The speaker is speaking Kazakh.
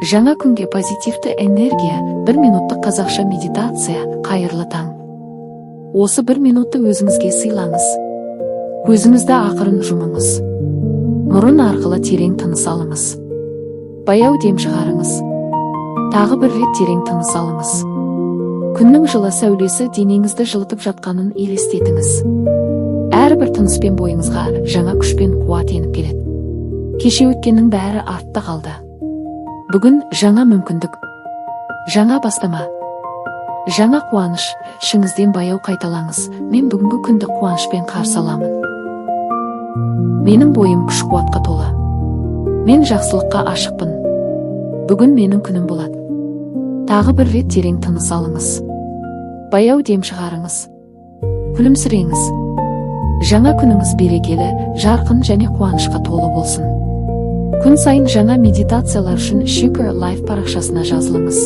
Жаңа күнге позитивті энергия, 1 минуттық қазақша медитация, қайырлы таң. Осы 1 минутты өзіңізге сыйлаңыз. Көзіңізді ақырын жұмыңыз. Мұрын арқылы терең тыныс алыңыз. Баяу дем шығарыңыз. Тағы бір рет терең тыныс алыңыз. Күннің жылы сәулесі денеңізді жылытып жатқанын елестетіңіз. Әрбір тыныспен бойыңызға жаңа күшпен қуат еніп келеді. Кеше өткеннің бәрі артта қалды. Бүгін жаңа мүмкіндік, жаңа бастама, жаңа қуаныш. Ішіңізден баяу қайталаңыз. Мен бүгінгі күнді қуанышпен қарсы аламын. Менің бойым күш-қуатқа толы. Мен жақсылыққа ашықпын. Бүгін менің күнім болады. Тағы бір рет терең тыныс алыңыз. Баяу дем шығарыңыз. Күлімсіреңіз. Жаңа күніңіз берекелі, жарқын және қуанышқа толы болсын. Күн сайын жаңа медитациялар үшін Шүкір Лайф парақшасына жазылыңыз.